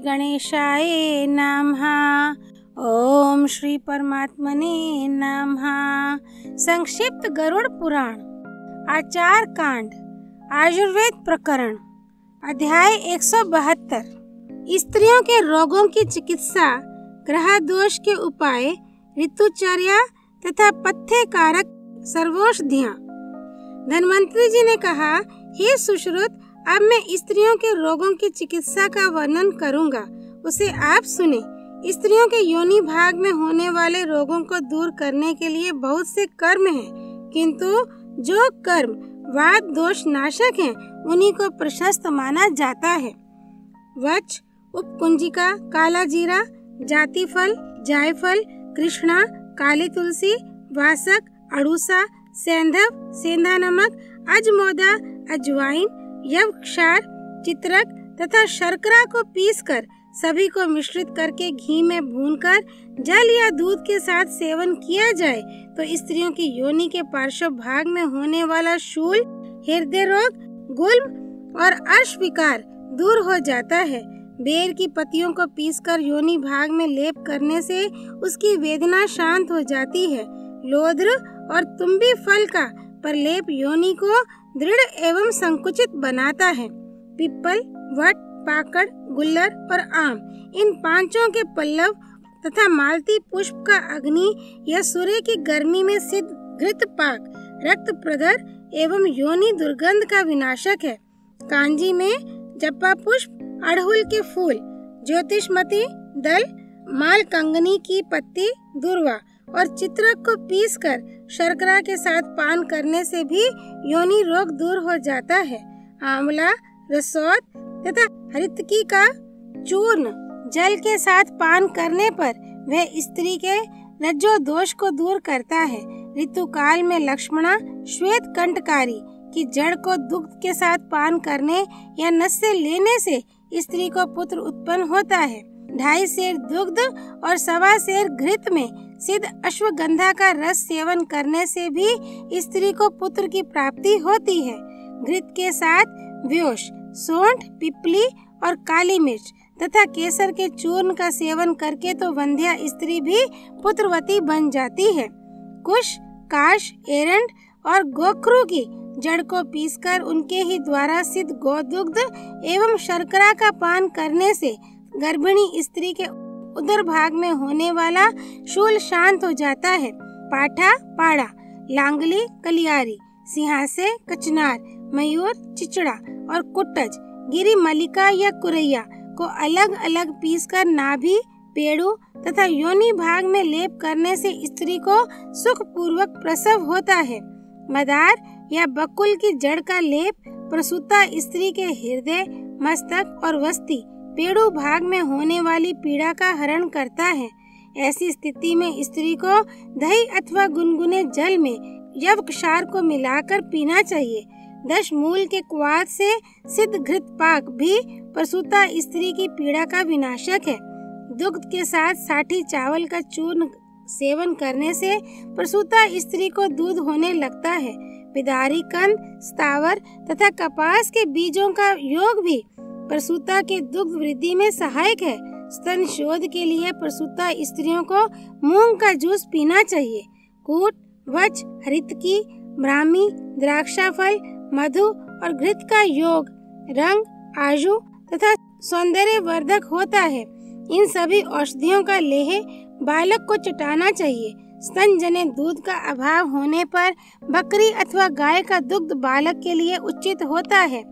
गणेशाय नमः। ओम श्री परमात्मने नमः। संक्षिप्त गरुड़ पुराण आचार कांड आयुर्वेद प्रकरण अध्याय 172 स्त्रियों के रोगों की चिकित्सा, ग्रह दोष के उपाय, ऋतुचर्या तथा पथ्य कारक सर्वौषधियाँ। धन्वंतरी जी ने कहा, हे सुश्रुत, अब मैं स्त्रियों के रोगों की चिकित्सा का वर्णन करूंगा, उसे आप सुने। स्त्रियों के योनि भाग में होने वाले रोगों को दूर करने के लिए बहुत से कर्म हैं, किंतु जो कर्म वात दोष नाशक हैं, उन्हीं को प्रशस्त माना जाता है। वच, उपकुंजिका, काला जीरा, जाति फल, जायफल, कृष्णा, काली तुलसी, वासक, अड़ूसा, सेंधव, सेंधा नमक, अजमोदा, अजवाइन, यवक्षार, चित्रक तथा शर्करा को पीसकर सभी को मिश्रित करके घी में भूनकर जल या दूध के साथ सेवन किया जाए तो स्त्रियों की योनि के पार्श्व भाग में होने वाला शूल, हृदय रोग, गुल्म और अर्श विकार दूर हो जाता है। बेर की पत्तियों को पीसकर योनि भाग में लेप करने से उसकी वेदना शांत हो जाती है। लोद्र और तुम्बी फल का प्रलेप योनि को दृढ़ एवं संकुचित बनाता है। पिप्पल, वट, पाकड़, गुल्लर और आम, इन पांचों के पल्लव तथा मालती पुष्प का अग्नि या सूर्य की गर्मी में सिद्ध घृत पाक रक्त प्रदर एवं योनि दुर्गंध का विनाशक है। कांजी में जप्पा पुष्प, अड़हुल के फूल, ज्योतिषमती दल, माल कंगनी की पत्ती, दुर्वा और चित्रक को पीसकर शर्करा के साथ पान करने से भी योनि रोग दूर हो जाता है। आंवला, रसौत तथा हरितकी का चूर्ण जल के साथ पान करने पर वह स्त्री के रज्जो दोष को दूर करता है। ऋतु काल में लक्ष्मणा, श्वेत कंठकारी की जड़ को दुग्ध के साथ पान करने या नस्य लेने से स्त्री को पुत्र उत्पन्न होता है। 2.5 सेर दुग्ध और 1.25 सेर घृत में सिद्ध अश्वगंधा का रस सेवन करने से भी स्त्री को पुत्र की प्राप्ति होती है। घृत के साथ व्योश, सौंठ, पिपली और काली मिर्च तथा केसर के चूर्ण का सेवन करके तो वंध्या स्त्री भी पुत्रवती बन जाती है। कुश, काश, एरंड और गोखरू की जड़ को पीसकर उनके ही द्वारा सिद्ध गोदुग्ध एवं शर्करा का पान करने से गर्भिणी स्त्री के उदर भाग में होने वाला शूल शांत हो जाता है। पाठा, पाड़ा, लांगली, कलियारी, सिंहासे, कचनार, मयूर, चिचड़ा और कुट्टज, गिरी मलिका या कुरैया को अलग अलग पीसकर नाभि, पेड़ू तथा योनि भाग में लेप करने से स्त्री को सुख पूर्वक प्रसव होता है। मदार या बकुल की जड़ का लेप प्रसूता स्त्री के हृदय, मस्तक और वस्ती, पेड़ू भाग में होने वाली पीड़ा का हरण करता है। ऐसी स्थिति में स्त्री को दही अथवा गुनगुने जल में यवक्षार को मिलाकर पीना चाहिए। 10 मूल के क्वाथ से सिद्ध घृत पाक भी प्रसूता स्त्री की पीड़ा का विनाशक है। दुग्ध के साथ 60 चावल का चूर्ण सेवन करने से प्रसूता स्त्री को दूध होने लगता है। पिदारी कंद, स्थावर तथा कपास के बीजों का योग भी प्रसूता के दुग्ध वृद्धि में सहायक है। स्तन शोध के लिए प्रसूता स्त्रियों को मूंग का जूस पीना चाहिए। कूट, वच, हरितकी, ब्राह्मी, द्राक्षाफल, मधु और घृत का योग रंग, आयु तथा सौंदर्य वर्धक होता है। इन सभी औषधियों का लेह बालक को चटाना चाहिए। स्तन जने दूध का अभाव होने पर बकरी अथवा गाय का दुग्ध बालक के लिए उचित होता है।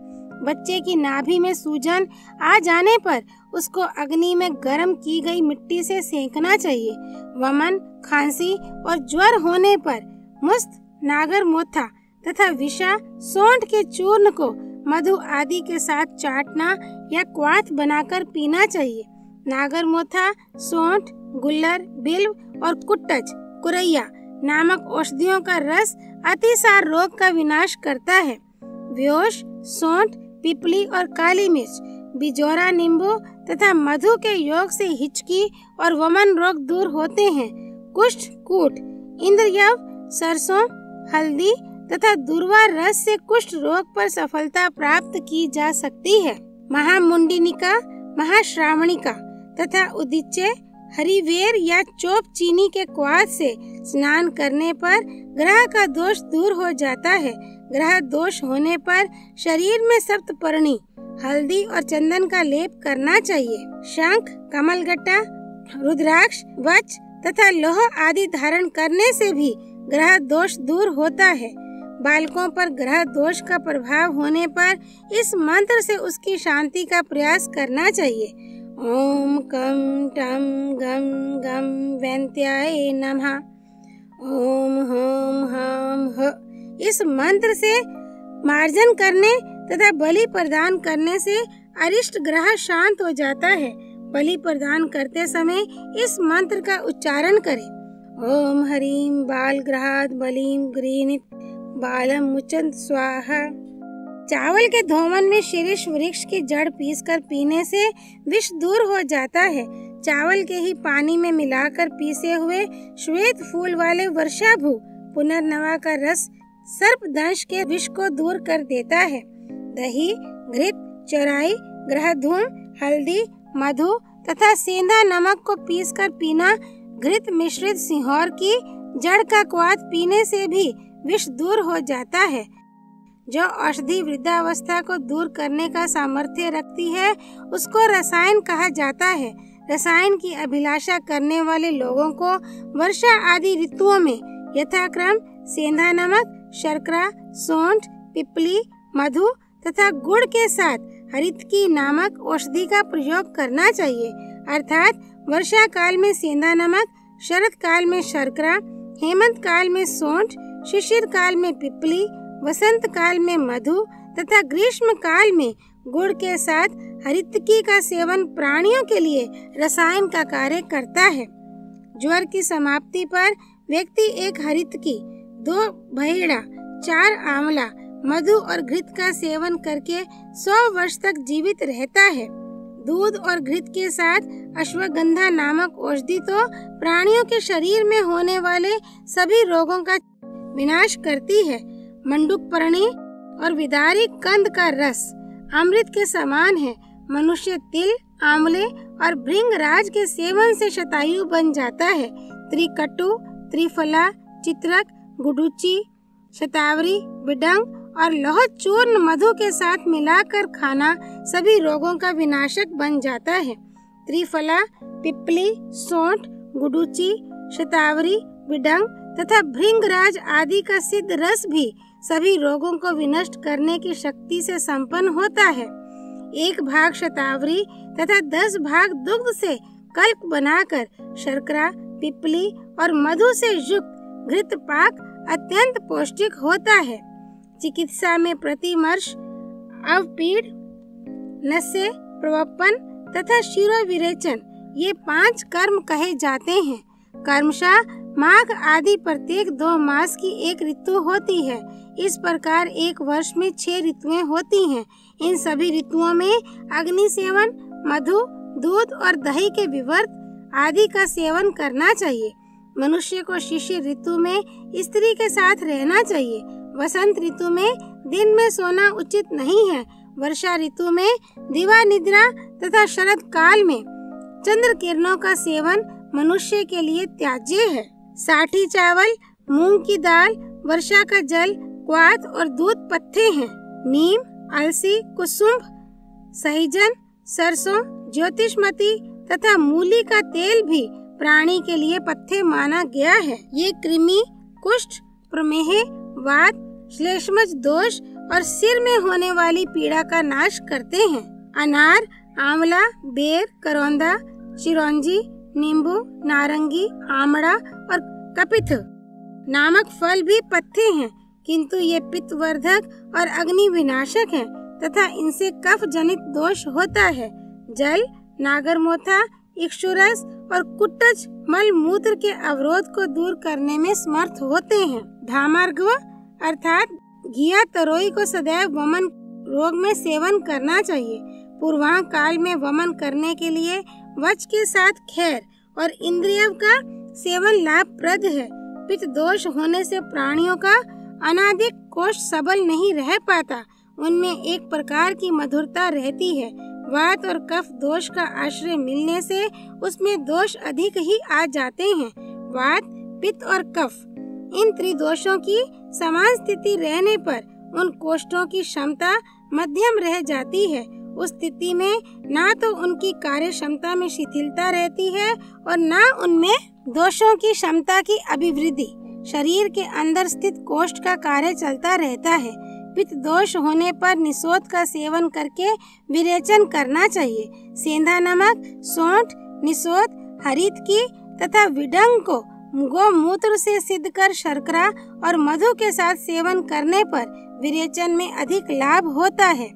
बच्चे की नाभि में सूजन आ जाने पर उसको अग्नि में गर्म की गई मिट्टी से सेंकना चाहिए। वमन, खांसी और ज्वर होने पर मुस्त, नागर मोथा तथा विषा, सौंठ के चूर्ण को मधु आदि के साथ चाटना या क्वाथ बनाकर पीना चाहिए। नागर मोथा, सौंठ, गुल्लर, बिल्व और कुट्टज, कुरैया नामक औषधियों का रस अतिसार रोग का विनाश करता है। व्योश, सौंठ, पिपली और काली मिर्च, बिजोरा नींबू तथा मधु के योग से हिचकी और वमन रोग दूर होते हैं। कुष्ठ, कूट, इंद्रयव, सरसों, हल्दी तथा दूर्वा रस से कुष्ठ रोग पर सफलता प्राप्त की जा सकती है। महामुंडिनिका, महाश्रावणिका तथा उदीच्य, हरिवेर या चोप चीनी के क्वाथ से स्नान करने पर ग्रह का दोष दूर हो जाता है। ग्रह दोष होने पर शरीर में सप्तपर्णी, हल्दी और चंदन का लेप करना चाहिए। शंख, कमलगट्टा, रुद्राक्ष, वच तथा लोह आदि धारण करने से भी ग्रह दोष दूर होता है। बालकों पर ग्रह दोष का प्रभाव होने पर इस मंत्र से उसकी शांति का प्रयास करना चाहिए। ओम कम टम गम गम वैन्त्याय नमः। ओम होम हम ह। इस मंत्र से मार्जन करने तथा बलि प्रदान करने से अरिष्ट ग्रह शांत हो जाता है। बलि प्रदान करते समय इस मंत्र का उच्चारण करें। ओम हरीम बाल ग्रहाद बलिम गृहीत बालम मुचंत स्वाहा। चावल के धोवन में शीर्ष वृक्ष की जड़ पीसकर पीने से विष दूर हो जाता है। चावल के ही पानी में मिलाकर पीसे हुए श्वेत फूल वाले वर्षाभू पुनर्नवा का रस सर्पदंश के विष को दूर कर देता है। दही, घृत, चौराई, ग्रहधूम, हल्दी, मधु तथा सेंधा नमक को पीसकर पीना, घृत मिश्रित सिंहौर की जड़ का क्वाथ पीने से भी विष दूर हो जाता है। जो औषधि वृद्धावस्था को दूर करने का सामर्थ्य रखती है उसको रसायन कहा जाता है। रसायन की अभिलाषा करने वाले लोगों को वर्षा आदि ऋतुओं में यथाक्रम सेंधा नमक, शर्करा, सोंठ, पिपली, मधु तथा गुड़ के साथ हरितकी नामक औषधि का प्रयोग करना चाहिए। अर्थात वर्षा काल में सेंधा नमक, शरद काल में शर्करा, हेमंत काल में सोंठ, शिशिर काल में पिपली, वसंत काल में मधु तथा ग्रीष्म काल में गुड़ के साथ हरितकी का सेवन प्राणियों के लिए रसायन का कार्य करता है। ज्वर की समाप्ति पर व्यक्ति एक हरितकी, 2 भैड़ा, 4 आंवला, मधु और घृत का सेवन करके 100 वर्ष तक जीवित रहता है। दूध और घृत के साथ अश्वगंधा नामक औषधि तो प्राणियों के शरीर में होने वाले सभी रोगों का विनाश करती है। मंडूकपर्णी और विदारी कंद का रस अमृत के समान है। मनुष्य तिल, आंवले और भृंगराज के सेवन से शतायु बन जाता है। त्रिकटु, त्रिफला, चित्रक, गुडुची, शतावरी, बिडंग और लौह चूर्ण मधु के साथ मिलाकर खाना सभी रोगों का विनाशक बन जाता है। त्रिफला, पिपली, सोंठ, गुडुची, शतावरी, बिडंग तथा भृंगराज आदि का सिद्ध रस भी सभी रोगों को विनष्ट करने की शक्ति से संपन्न होता है। 1 भाग शतावरी तथा 10 भाग दुग्ध से कल्प बनाकर शर्करा, पिपली और मधु से युक्त घृत पाक अत्यंत पौष्टिक होता है। चिकित्सा में प्रतिमर्श, अवपीड़, नस्य, प्रवपन तथा शिरोविरेचन ये 5 कर्म कहे जाते हैं। कर्मशः माघ आदि प्रत्येक 2 मास की एक ऋतु होती है। इस प्रकार एक वर्ष में 6 ऋतुएं होती हैं। इन सभी ऋतुओं में अग्नि सेवन, मधु, दूध और दही के विवर्त आदि का सेवन करना चाहिए। मनुष्य को शिशिर ऋतु में स्त्री के साथ रहना चाहिए। वसंत ऋतु में दिन में सोना उचित नहीं है। वर्षा ऋतु में दिवा निद्रा तथा शरद काल में चंद्र किरणों का सेवन मनुष्य के लिए त्याज्य है। साठी चावल, मूंग की दाल, वर्षा का जल, क्वाथ और दूध पत्ते हैं। नीम, अलसी, कुसुम, सहीजन, सरसों, ज्योतिषमती तथा मूली का तेल भी प्राणी के लिए पथ्य माना गया है। ये कृमि, कुष्ठ, प्रमेह, वात, श्लेष्मज दोष और सिर में होने वाली पीड़ा का नाश करते हैं। अनार, आंवला, बेर, करौंदा, चिरौंजी, नींबू, नारंगी, आमड़ा और कपिथ नामक फल भी पथ्य हैं, किंतु ये पित्तवर्धक और अग्नि विनाशक हैं तथा इनसे कफ जनित दोष होता है। जल, नागरमोथा, इक्षुरस और कुटज मल मूत्र के अवरोध को दूर करने में समर्थ होते हैं। धामार्घव अर्थात घिया तरोई को सदैव वमन रोग में सेवन करना चाहिए। पूर्वांग काल में वमन करने के लिए वच के साथ खैर और इंद्रियव का सेवन लाभप्रद है। पित्त दोष होने से प्राणियों का अनादिक कोष सबल नहीं रह पाता। उनमें एक प्रकार की मधुरता रहती है। वात और कफ दोष का आश्रय मिलने से उसमें दोष अधिक ही आ जाते हैं। वात, पित्त और कफ, इन त्रिदोषों की समान स्थिति रहने पर उन कोष्ठों की क्षमता मध्यम रह जाती है। उस स्थिति में ना तो उनकी कार्य क्षमता में शिथिलता रहती है और ना उनमें दोषों की क्षमता की अभिवृद्धि। शरीर के अंदर स्थित कोष्ठ का कार्य चलता रहता है। पित्त दोष होने पर निषोद का सेवन करके विरेचन करना चाहिए। सेंधा नमक, सौंठ, निषोद, हरित की तथा विडंग को गोमूत्र से सिद्ध कर शर्करा और मधु के साथ सेवन करने पर विरेचन में अधिक लाभ होता है।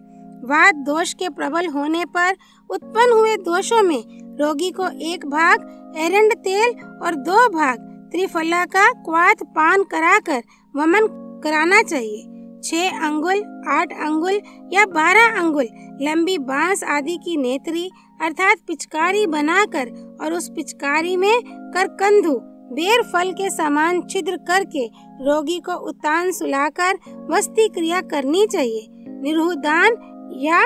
वात दोष के प्रबल होने पर उत्पन्न हुए दोषों में रोगी को 1 भाग एरंड तेल और 2 भाग त्रिफला का क्वाथ पान कराकर वमन कराना चाहिए। 6 अंगुल, 8 अंगुल या 12 अंगुल लंबी बांस आदि की नेत्री अर्थात पिचकारी बनाकर और उस पिचकारी में करकंधु बेर फल के समान छिद्र करके रोगी को उतान सुलाकर वस्ती क्रिया करनी चाहिए। निरुदान या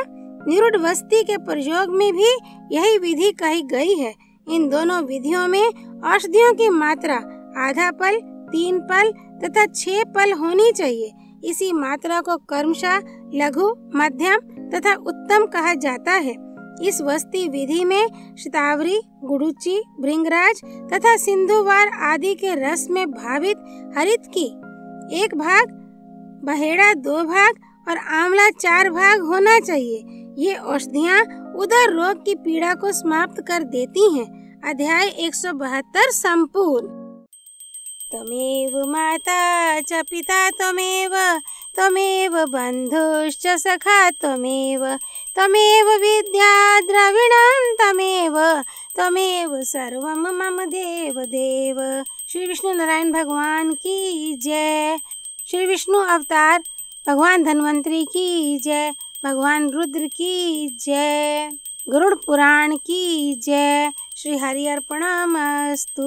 निरुड वस्ती के प्रयोग में भी यही विधि कही गई है। इन दोनों विधियों में औषधियों की मात्रा आधा पल, 3 पल तथा 6 पल होनी चाहिए। इसी मात्रा को क्रमशः लघु, मध्यम तथा उत्तम कहा जाता है। इस वस्ती विधि में शतावरी, गुडुचि, भृंगराज तथा सिंधुवार आदि के रस में भावित हरित की 1 भाग, बहेड़ा 2 भाग और आंवला 4 भाग होना चाहिए। ये औषधियाँ उदर रोग की पीड़ा को समाप्त कर देती हैं। अध्याय 172 संपूर्ण। त्वमेव माता च पिता त्वमेव, त्वमेव बन्धुश्च सखा त्वमेव, त्वमेव विद्या द्रविणं त्वमेव, त्वमेव सर्वं मम देव देव। श्री विष्णु नारायण भगवान की जय। श्री विष्णु अवतार भगवान धन्वंतरी की जय। भगवान रुद्र की जय। गरुड़ पुराण की जय। श्री हरि अर्पणमस्तु।